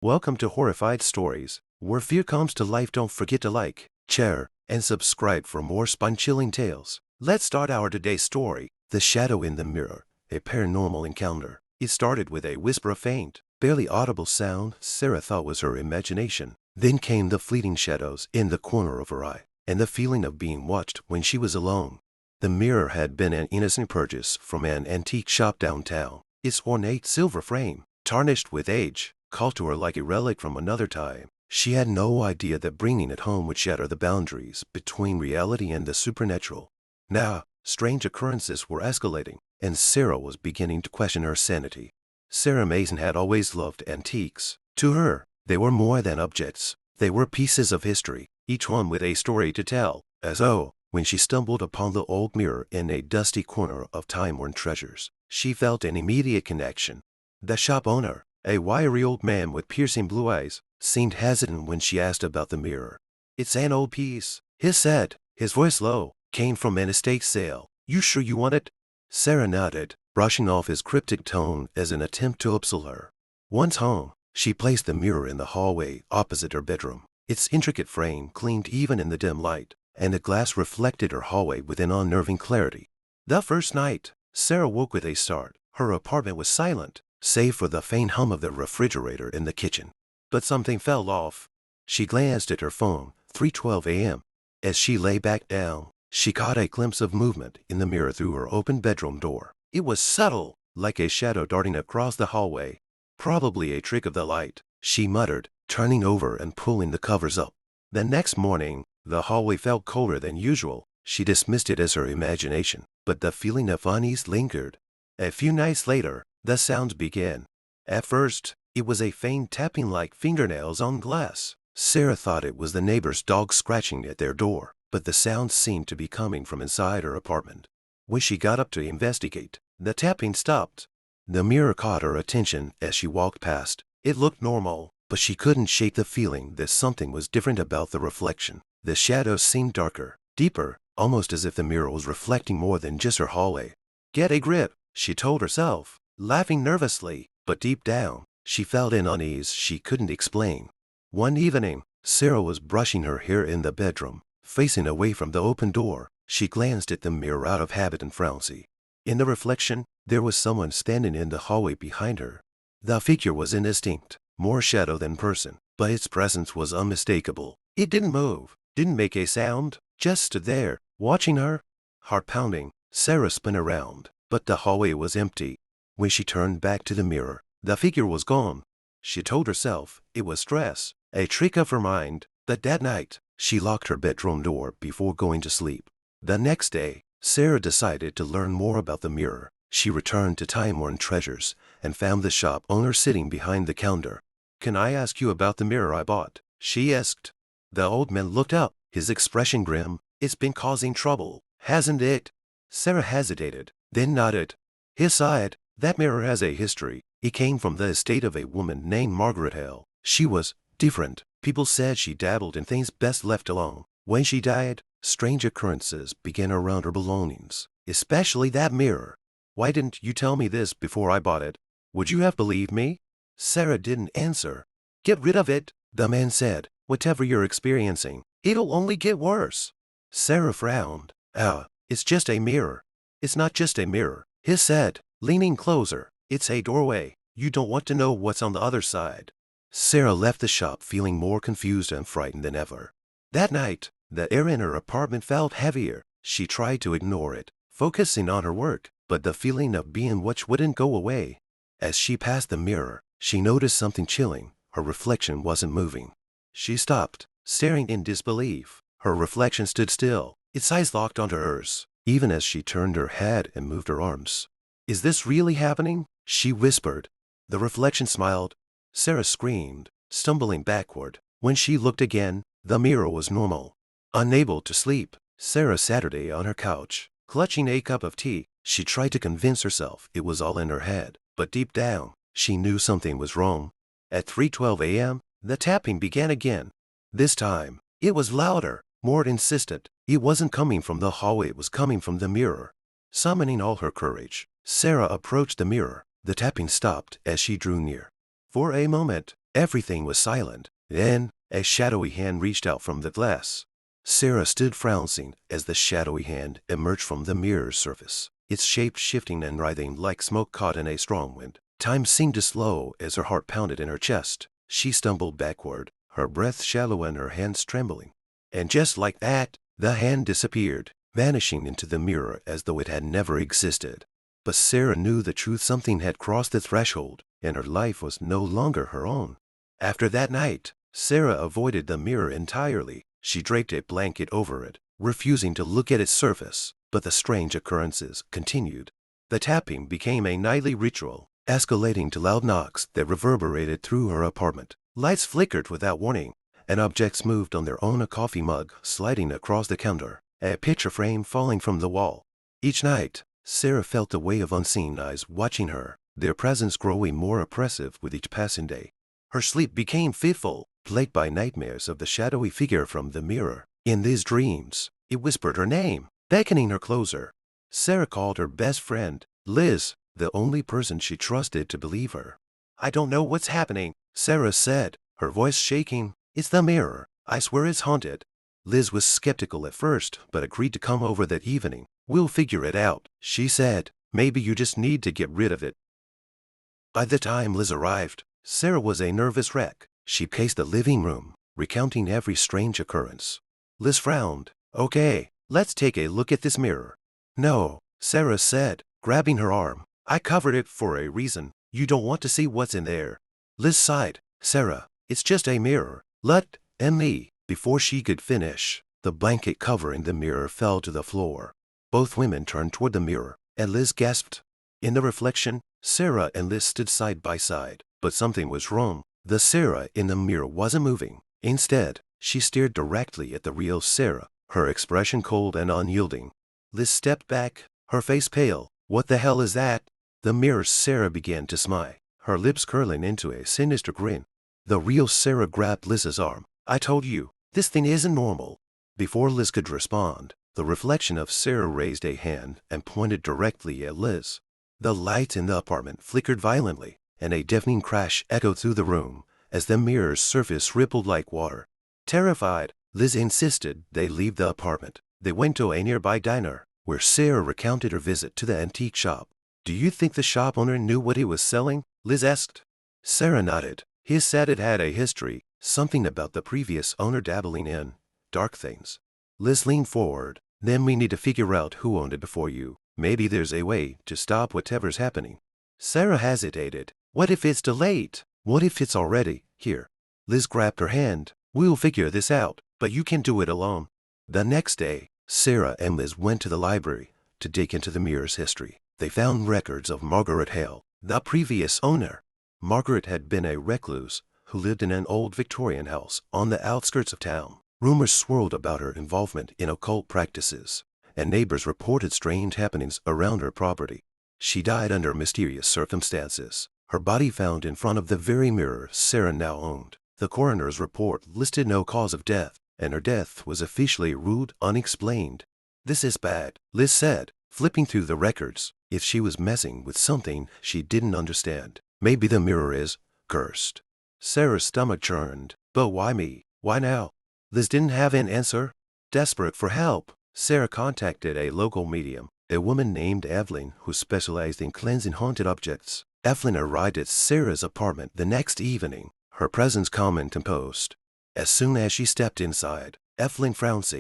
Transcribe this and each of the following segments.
Welcome to Horrified Stories, where fear comes to life. Don't forget to like, share, and subscribe for more spine-chilling tales. Let's start our today's story, The Shadow in the Mirror, a paranormal encounter. It started with a whisper of faint, barely audible sound Sarah thought was her imagination. Then came the fleeting shadows in the corner of her eye, and the feeling of being watched when she was alone. The mirror had been an innocent purchase from an antique shop downtown. Its ornate silver frame, tarnished with age, called to her like a relic from another time. She had no idea that bringing it home would shatter the boundaries between reality and the supernatural. Now, strange occurrences were escalating, and Sarah was beginning to question her sanity. Sarah Mason had always loved antiques. To her, they were more than objects. They were pieces of history, each one with a story to tell. When she stumbled upon the old mirror in a dusty corner of time-worn treasures, she felt an immediate connection. The shop owner, a wiry old man with piercing blue eyes, seemed hesitant when she asked about the mirror. "It's an old piece," he said. His voice low, came from an estate sale. "You sure you want it?" Sarah nodded, brushing off his cryptic tone as an attempt to absolve her. Once home, she placed the mirror in the hallway opposite her bedroom. Its intricate frame gleamed even in the dim light, and the glass reflected her hallway with an unnerving clarity. The first night, Sarah woke with a start. Her apartment was silent, save for the faint hum of the refrigerator in the kitchen. But something fell off. She glanced at her phone, 3:12 a.m. As she lay back down, she caught a glimpse of movement in the mirror through her open bedroom door. It was subtle, like a shadow darting across the hallway. "Probably a trick of the light," she muttered, turning over and pulling the covers up. The next morning, the hallway felt colder than usual. She dismissed it as her imagination, but the feeling of unease lingered. A few nights later, the sounds began. At first, it was a faint tapping like fingernails on glass. Sarah thought it was the neighbor's dog scratching at their door, but the sound seemed to be coming from inside her apartment. When she got up to investigate, the tapping stopped. The mirror caught her attention as she walked past. It looked normal, but she couldn't shake the feeling that something was different about the reflection. The shadows seemed darker, deeper, almost as if the mirror was reflecting more than just her hallway. "Get a grip," she told herself, laughing nervously, but deep down, she felt an unease she couldn't explain. One evening, Sarah was brushing her hair in the bedroom. Facing away from the open door, she glanced at the mirror out of habit and frenzy. In the reflection, there was someone standing in the hallway behind her. The figure was indistinct, more shadow than person, but its presence was unmistakable. It didn't move, didn't make a sound, just stood there, watching her. Heart pounding, Sarah spun around, but the hallway was empty. When she turned back to the mirror, the figure was gone. She told herself it was stress, a trick of her mind. But that night, she locked her bedroom door before going to sleep. The next day, Sarah decided to learn more about the mirror. She returned to time-worn treasures and found the shop owner sitting behind the counter. "Can I ask you about the mirror I bought?" she asked. The old man looked up, his expression grim. "It's been causing trouble, hasn't it?" Sarah hesitated, then nodded. He sighed. "That mirror has a history. It came from the estate of a woman named Margaret Hale. She was different. People said she dabbled in things best left alone. When she died, strange occurrences began around her belongings, especially that mirror. Why didn't you tell me this before I bought it? Would you have believed me?" Sarah didn't answer. "Get rid of it," the man said. "Whatever you're experiencing, it'll only get worse." Sarah frowned. It's just a mirror." "It's not just a mirror," he said, leaning closer. "It's a doorway. You don't want to know what's on the other side." Sarah left the shop feeling more confused and frightened than ever. That night, the air in her apartment felt heavier. She tried to ignore it, focusing on her work, but the feeling of being watched wouldn't go away. As she passed the mirror, she noticed something chilling. Her reflection wasn't moving. She stopped, staring in disbelief. Her reflection stood still, its eyes locked onto hers, even as she turned her head and moved her arms. "Is this really happening?" she whispered. The reflection smiled. Sarah screamed, stumbling backward. When she looked again, the mirror was normal. Unable to sleep, Sarah sat on her couch, clutching a cup of tea. She tried to convince herself it was all in her head, but deep down, she knew something was wrong. At 3:12 a.m., the tapping began again. This time, it was louder, more insistent. It wasn't coming from the hallway, it was coming from the mirror. Summoning all her courage, Sarah approached the mirror. The tapping stopped as she drew near. For a moment, Everything was silent. Then, a shadowy hand reached out from the glass. Sarah stood frowning as the shadowy hand emerged from the mirror's surface, its shape shifting and writhing like smoke caught in a strong wind. Time seemed to slow as her heart pounded in her chest. She stumbled backward, her breath shallow and her hands trembling. And just like that, the hand disappeared, vanishing into the mirror as though it had never existed. But Sarah knew the truth. Something had crossed the threshold, and her life was no longer her own. After that night, Sarah avoided the mirror entirely. She draped a blanket over it, refusing to look at its surface. But the strange occurrences continued. The tapping became a nightly ritual, escalating to loud knocks that reverberated through her apartment. Lights flickered without warning, and objects moved on their own. A coffee mug sliding across the counter, a picture frame falling from the wall. Each night, Sarah felt the weight of unseen eyes watching her, their presence growing more oppressive with each passing day. Her sleep became fitful, plagued by nightmares of the shadowy figure from the mirror. In these dreams, it whispered her name, beckoning her closer. Sarah called her best friend, Liz, the only person she trusted to believe her. "I don't know what's happening," Sarah said, her voice shaking. "It's the mirror. I swear it's haunted." Liz was skeptical at first, but agreed to come over that evening. "We'll figure it out," she said. "Maybe you just need to get rid of it." By the time Liz arrived, Sarah was a nervous wreck. She paced the living room, recounting every strange occurrence. Liz frowned. "Okay, let's take a look at this mirror." "No," Sarah said, grabbing her arm. "I covered it for a reason. You don't want to see what's in there." Liz sighed. "Sarah, it's just a mirror. Let me." Before she could finish, the blanket covering the mirror fell to the floor. Both women turned toward the mirror, and Liz gasped. In the reflection, Sarah and Liz stood side by side, but something was wrong. The Sarah in the mirror wasn't moving. Instead, she stared directly at the real Sarah, her expression cold and unyielding. Liz stepped back, her face pale. "What the hell is that?" The mirror Sarah began to smile, her lips curling into a sinister grin. The real Sarah grabbed Liz's arm. "I told you, this thing isn't normal." Before Liz could respond, the reflection of Sarah raised a hand and pointed directly at Liz. The lights in the apartment flickered violently, and a deafening crash echoed through the room as the mirror's surface rippled like water. Terrified, Liz insisted they leave the apartment. They went to a nearby diner, where Sarah recounted her visit to the antique shop. "Do you think the shop owner knew what he was selling?" Liz asked. Sarah nodded. "He said it had a history, something about the previous owner dabbling in dark things." Liz leaned forward. "Then we need to figure out who owned it before you. Maybe there's a way to stop whatever's happening." Sarah hesitated. "What if it's too late? What if it's already here?" Liz grabbed her hand. "We'll figure this out, but you can't do it alone." The next day, Sarah and Liz went to the library to dig into the mirror's history. They found records of Margaret Hale, the previous owner. Margaret had been a recluse who lived in an old Victorian house on the outskirts of town. Rumors swirled about her involvement in occult practices, and neighbors reported strange happenings around her property. She died under mysterious circumstances, her body found in front of the very mirror Sarah now owned. The coroner's report listed no cause of death, and her death was officially ruled unexplained. "This is bad," Liz said, flipping through the records. If she was messing with something she didn't understand, maybe the mirror is cursed. Sarah's stomach churned. "But why me? Why now?" Liz didn't have an answer. Desperate for help, Sarah contacted a local medium, a woman named Evelyn who specialized in cleansing haunted objects. Evelyn arrived at Sarah's apartment the next evening, her presence calm and composed. As soon as she stepped inside, Evelyn frowned.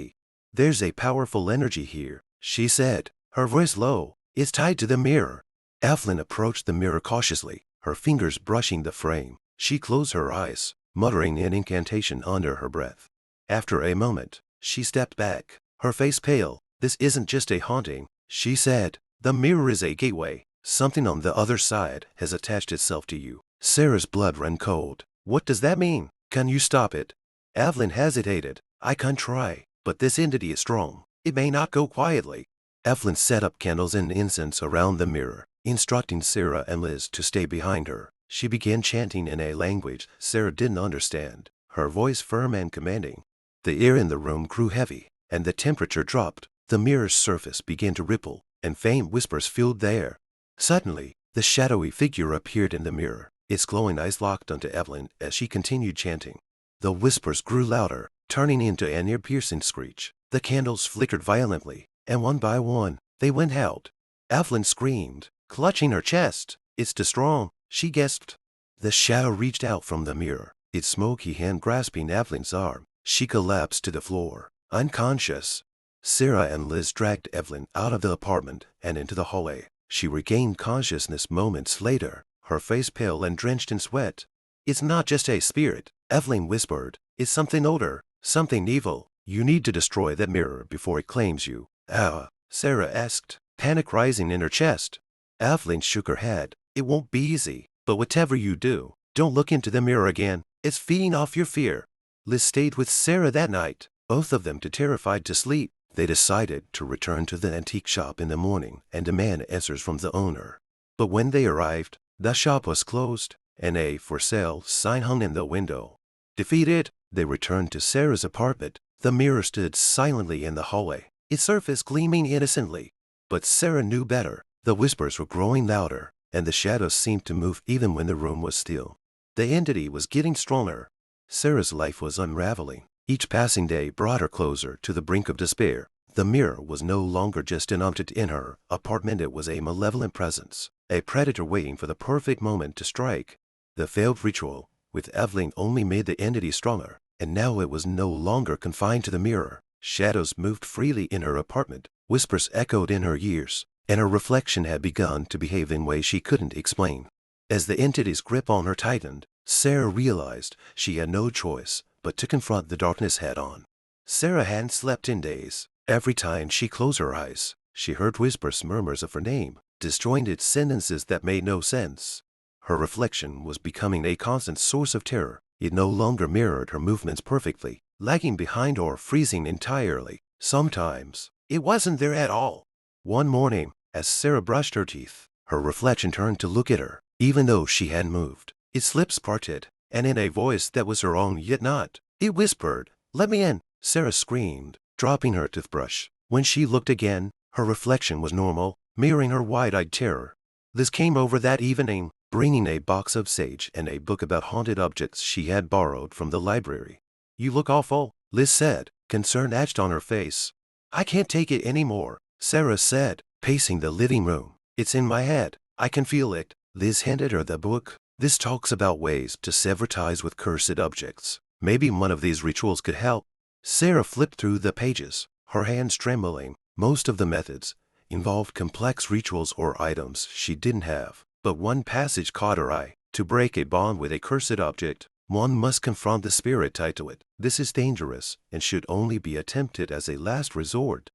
"There's a powerful energy here," she said, her voice low. "It's tied to the mirror." Evelyn approached the mirror cautiously, her fingers brushing the frame. She closed her eyes, muttering an incantation under her breath. After a moment, she stepped back, her face pale. "This isn't just a haunting," she said. "The mirror is a gateway. Something on the other side has attached itself to you." Sarah's blood ran cold. "What does that mean? Can you stop it?" Evelyn hesitated. "I can try, but this entity is strong. It may not go quietly." Evelyn set up candles and incense around the mirror, instructing Sarah and Liz to stay behind her. She began chanting in a language Sarah didn't understand, her voice firm and commanding. The air in the room grew heavy, and the temperature dropped. The mirror's surface began to ripple, and faint whispers filled the air. Suddenly, the shadowy figure appeared in the mirror. its glowing eyes locked onto Evelyn as she continued chanting. The whispers grew louder, turning into an ear-piercing screech. The candles flickered violently, and one by one, they went out. Evelyn screamed, clutching her chest. "It's too strong," she gasped. The shadow reached out from the mirror, its smoky hand grasping Evelyn's arm. She collapsed to the floor, unconscious. Sarah and Liz dragged Evelyn out of the apartment and into the hallway. She regained consciousness moments later, her face pale and drenched in sweat. "It's not just a spirit," Evelyn whispered. "It's something older, something evil. You need to destroy that mirror before it claims you." Sarah asked, panic rising in her chest. Evelyn shook her head. "It won't be easy, but whatever you do, don't look into the mirror again. It's feeding off your fear." Liz stayed with Sarah that night, both of them too terrified to sleep. They decided to return to the antique shop in the morning and demand answers from the owner. But when they arrived, the shop was closed, and a "for sale" sign hung in the window. Defeated, they returned to Sarah's apartment. The mirror stood silently in the hallway, its surface gleaming innocently. But Sarah knew better. The whispers were growing louder, and the shadows seemed to move even when the room was still. The entity was getting stronger. Sarah's life was unraveling. Each passing day brought her closer to the brink of despair. The mirror was no longer just an object in her apartment, it was a malevolent presence, a predator waiting for the perfect moment to strike. The failed ritual with Evelyn only made the entity stronger, and now it was no longer confined to the mirror. Shadows moved freely in her apartment, whispers echoed in her ears, and her reflection had begun to behave in ways she couldn't explain. As the entity's grip on her tightened, Sarah realized she had no choice but to confront the darkness head-on. Sarah hadn't slept in days. Every time she closed her eyes, she heard whispers, murmurs of her name, disjointed sentences that made no sense. Her reflection was becoming a constant source of terror. It no longer mirrored her movements perfectly, lagging behind or freezing entirely. Sometimes, it wasn't there at all. One morning, as Sarah brushed her teeth, her reflection turned to look at her, even though she hadn't moved. Its lips parted, and in a voice that was her own yet not, it whispered, "Let me in." Sarah screamed, dropping her toothbrush. When she looked again, her reflection was normal, mirroring her wide-eyed terror. Liz came over that evening, bringing a box of sage and a book about haunted objects she had borrowed from the library. "You look awful," Liz said, concern etched on her face. "I can't take it anymore," Sarah said, pacing the living room. "It's in my head. I can feel it." Liz handed her the book. "This talks about ways to sever ties with cursed objects. Maybe one of these rituals could help." Sarah flipped through the pages, her hands trembling. Most of the methods involved complex rituals or items she didn't have. But one passage caught her eye. To break a bond with a cursed object, one must confront the spirit tied to it. This is dangerous and should only be attempted as a last resort.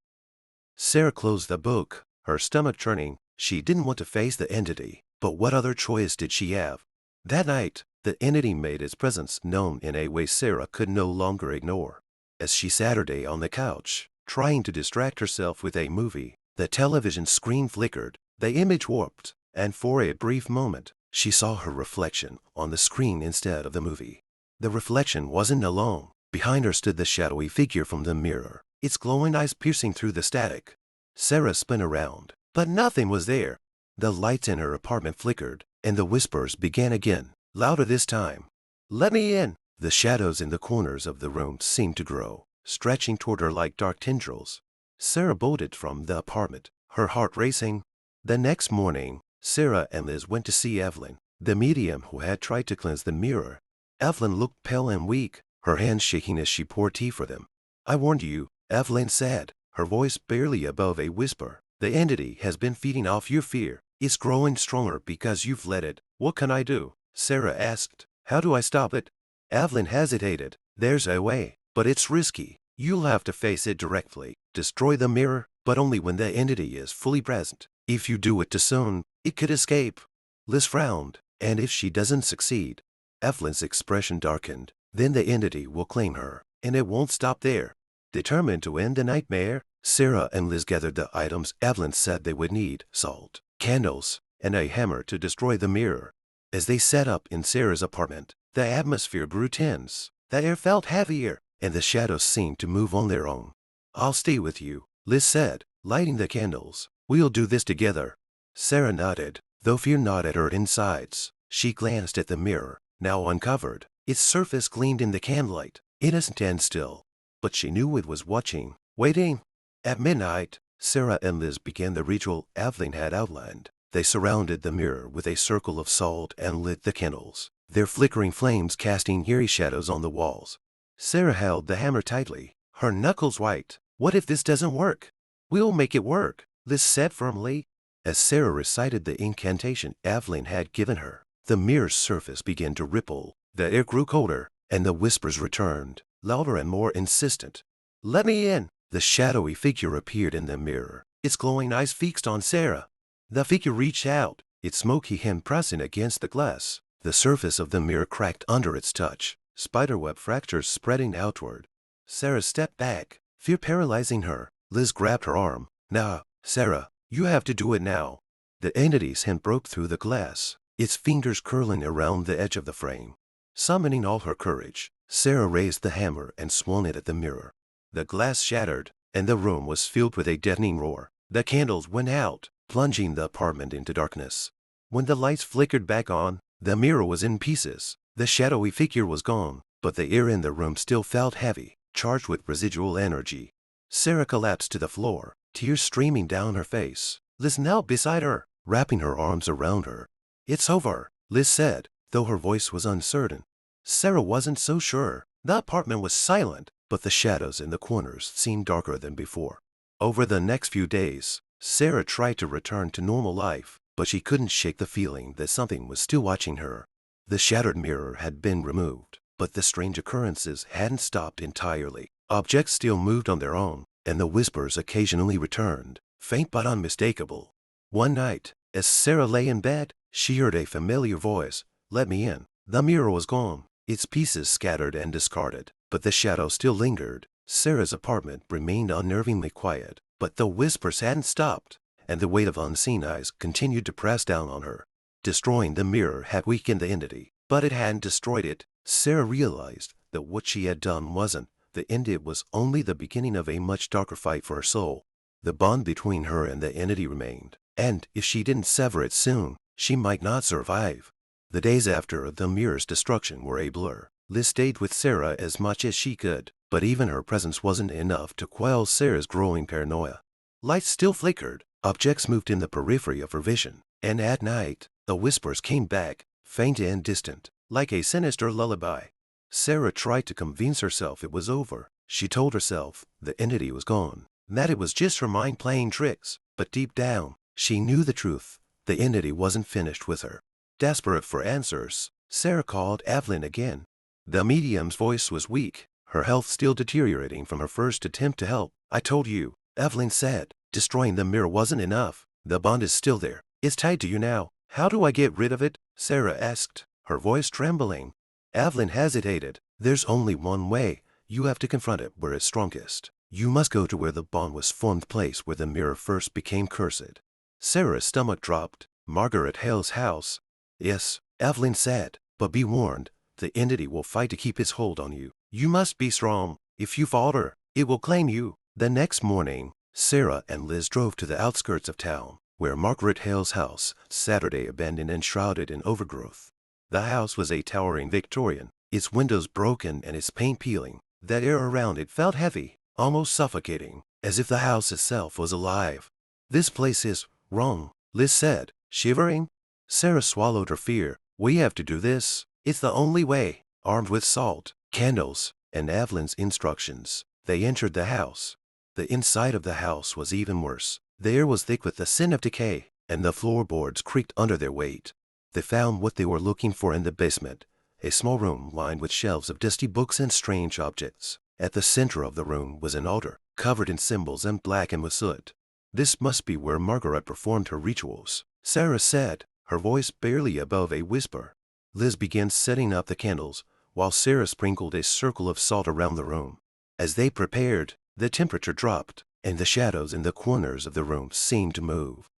Sarah closed the book, her stomach churning. She didn't want to face the entity, but what other choice did she have? That night, the entity made its presence known in a way Sarah could no longer ignore. As she sat on the couch, trying to distract herself with a movie, the television screen flickered, the image warped, and for a brief moment, she saw her reflection on the screen instead of the movie. The reflection wasn't alone. Behind her stood the shadowy figure from the mirror, its glowing eyes piercing through the static. Sarah spun around, but nothing was there. The lights in her apartment flickered, and the whispers began again, louder this time. "Let me in." The shadows in the corners of the room seemed to grow, stretching toward her like dark tendrils. Sarah bolted from the apartment, her heart racing. The next morning, Sarah and Liz went to see Evelyn, the medium who had tried to cleanse the mirror. Evelyn looked pale and weak, her hands shaking as she poured tea for them. "I warned you," Evelyn said, her voice barely above a whisper. "The entity has been feeding off your fear. It's growing stronger because you've let it." "What can I do?" Sarah asked. "How do I stop it?" Evelyn hesitated. "There's a way, but it's risky. You'll have to face it directly. Destroy the mirror, but only when the entity is fully present. If you do it too soon, it could escape." Liz frowned. "And if she doesn't succeed?" Evelyn's expression darkened. "Then the entity will claim her, and it won't stop there." Determined to end the nightmare, Sarah and Liz gathered the items Evelyn said they would need: salt, candles, and a hammer to destroy the mirror. As they set up in Sarah's apartment, the atmosphere grew tense. The air felt heavier, and the shadows seemed to move on their own. "I'll stay with you," Liz said, lighting the candles. "We'll do this together." Sarah nodded, though fear gnawed at her insides. She glanced at the mirror, now uncovered. Its surface gleamed in the candlelight, innocent and still. But she knew it was watching, waiting. At midnight, Sarah and Liz began the ritual Evelyn had outlined. They surrounded the mirror with a circle of salt and lit the candles, their flickering flames casting eerie shadows on the walls. Sarah held the hammer tightly, her knuckles white. "What if this doesn't work?" "We'll make it work," Liz said firmly. As Sarah recited the incantation Evelyn had given her, the mirror's surface began to ripple, the air grew colder, and the whispers returned, louder and more insistent. "Let me in!" The shadowy figure appeared in the mirror, its glowing eyes fixed on Sarah. The figure reached out, its smoky hand pressing against the glass. The surface of the mirror cracked under its touch, spiderweb fractures spreading outward. Sarah stepped back, fear paralyzing her. Liz grabbed her arm. "Nah, Sarah, you have to do it now." The entity's hand broke through the glass, its fingers curling around the edge of the frame. Summoning all her courage, Sarah raised the hammer and swung it at the mirror. The glass shattered, and the room was filled with a deafening roar. The candles went out, plunging the apartment into darkness. When the lights flickered back on, the mirror was in pieces. The shadowy figure was gone, but the air in the room still felt heavy, charged with residual energy. Sarah collapsed to the floor, tears streaming down her face. Liz knelt beside her, wrapping her arms around her. "It's over," Liz said, though her voice was uncertain. Sarah wasn't so sure. The apartment was silent, but the shadows in the corners seemed darker than before. Over the next few days, Sarah tried to return to normal life, but she couldn't shake the feeling that something was still watching her. The shattered mirror had been removed, but the strange occurrences hadn't stopped entirely. Objects still moved on their own, and the whispers occasionally returned, faint but unmistakable. One night, as Sarah lay in bed, she heard a familiar voice, "Let me in." The mirror was gone, its pieces scattered and discarded, but the shadow still lingered. Sarah's apartment remained unnervingly quiet, but the whispers hadn't stopped, and the weight of unseen eyes continued to press down on her. Destroying the mirror had weakened the entity, but it hadn't destroyed it. Sarah realized that what she had done wasn't the end, it was only the beginning of a much darker fight for her soul. The bond between her and the entity remained, and if she didn't sever it soon, she might not survive. The days after the mirror's destruction were a blur. Liz stayed with Sarah as much as she could, but even her presence wasn't enough to quell Sarah's growing paranoia. Lights still flickered, objects moved in the periphery of her vision, and at night, the whispers came back, faint and distant, like a sinister lullaby. Sarah tried to convince herself it was over. She told herself the entity was gone, that it was just her mind playing tricks, but deep down, she knew the truth. The entity wasn't finished with her. Desperate for answers, Sarah called Evelyn again. The medium's voice was weak, her health still deteriorating from her first attempt to help. "I told you," Evelyn said. "Destroying the mirror wasn't enough. The bond is still there. It's tied to you now." "How do I get rid of it?" Sarah asked, her voice trembling. Evelyn hesitated. "There's only one way. You have to confront it where it's strongest. You must go to where the bond was formed, place where the mirror first became cursed." Sarah's stomach dropped. "Margaret Hale's house." "Yes," Evelyn said, "but be warned, the entity will fight to keep its hold on you. You must be strong. If you falter, it will claim you." The next morning, Sarah and Liz drove to the outskirts of town, where Margaret Hale's house, Saturday abandoned and shrouded in overgrowth. The house was a towering Victorian, its windows broken and its paint peeling. The air around it felt heavy, almost suffocating, as if the house itself was alive. "This place is wrong," Liz said, shivering. Sarah swallowed her fear. "We have to do this. It's the only way." Armed with salt, candles, and Evelyn's instructions, they entered the house. The inside of the house was even worse. The air was thick with the scent of decay, and the floorboards creaked under their weight. They found what they were looking for in the basement, a small room lined with shelves of dusty books and strange objects. At the center of the room was an altar, covered in symbols and blackened with soot. "This must be where Margaret performed her rituals," Sarah said, her voice barely above a whisper. Liz began setting up the candles, while Sarah sprinkled a circle of salt around the room. As they prepared, the temperature dropped, and the shadows in the corners of the room seemed to move.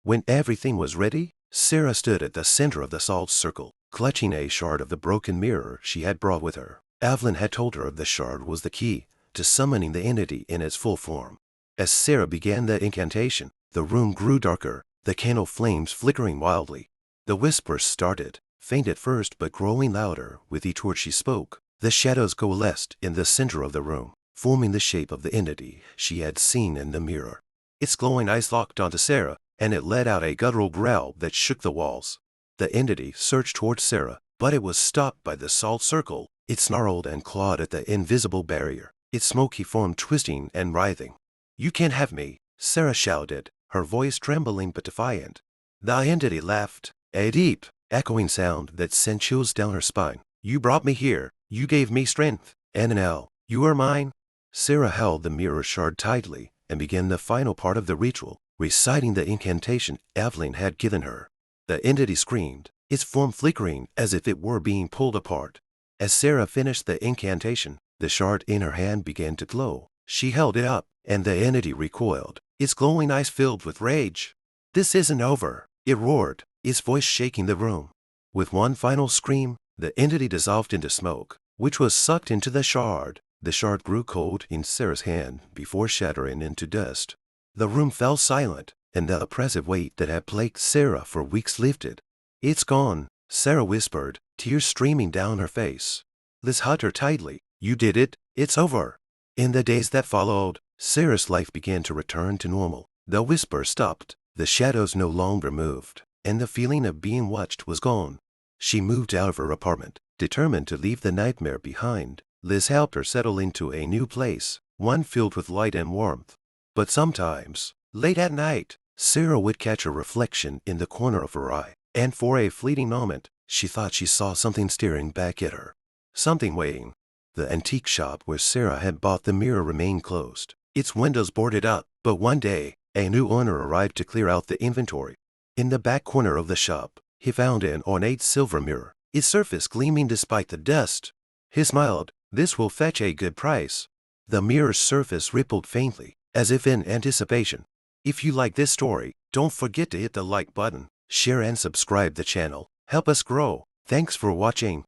When everything was ready, Sarah stood at the center of the salt circle, clutching a shard of the broken mirror she had brought with her. Evelyn had told her the shard was the key to summoning the entity in its full form. As Sarah began the incantation, the room grew darker, the candle flames flickering wildly. The whispers started, faint at first but growing louder with each word she spoke. The shadows coalesced in the center of the room, forming the shape of the entity she had seen in the mirror. Its glowing eyes locked onto Sarah, and it let out a guttural growl that shook the walls. The entity surged towards Sarah, but it was stopped by the salt circle. It snarled and clawed at the invisible barrier, its smoky form twisting and writhing. "You can't have me," Sarah shouted, her voice trembling but defiant. The entity laughed, a deep, echoing sound that sent chills down her spine. "You brought me here, you gave me strength, and now, you are mine." Sarah held the mirror shard tightly and began the final part of the ritual, reciting the incantation Evelyn had given her. The entity screamed, its form flickering as if it were being pulled apart. As Sarah finished the incantation, the shard in her hand began to glow. She held it up, and the entity recoiled, its glowing eyes filled with rage. "This isn't over," it roared, its voice shaking the room. With one final scream, the entity dissolved into smoke, which was sucked into the shard. The shard grew cold in Sarah's hand before shattering into dust. The room fell silent, and the oppressive weight that had plagued Sarah for weeks lifted. "It's gone," Sarah whispered, tears streaming down her face. Liz hugged her tightly. "You did it. It's over." In the days that followed, Sarah's life began to return to normal. The whisper stopped, the shadows no longer moved, and the feeling of being watched was gone. She moved out of her apartment, determined to leave the nightmare behind. Liz helped her settle into a new place, one filled with light and warmth. But sometimes, late at night, Sarah would catch a reflection in the corner of her eye, and for a fleeting moment, she thought she saw something staring back at her. Something waiting. The antique shop where Sarah had bought the mirror remained closed, its windows boarded up, but one day, a new owner arrived to clear out the inventory. In the back corner of the shop, he found an ornate silver mirror, its surface gleaming despite the dust. He smiled. "This will fetch a good price." The mirror's surface rippled faintly, as if in anticipation. If you like this story, don't forget to hit the like button, share and subscribe the channel. Help us grow. Thanks for watching.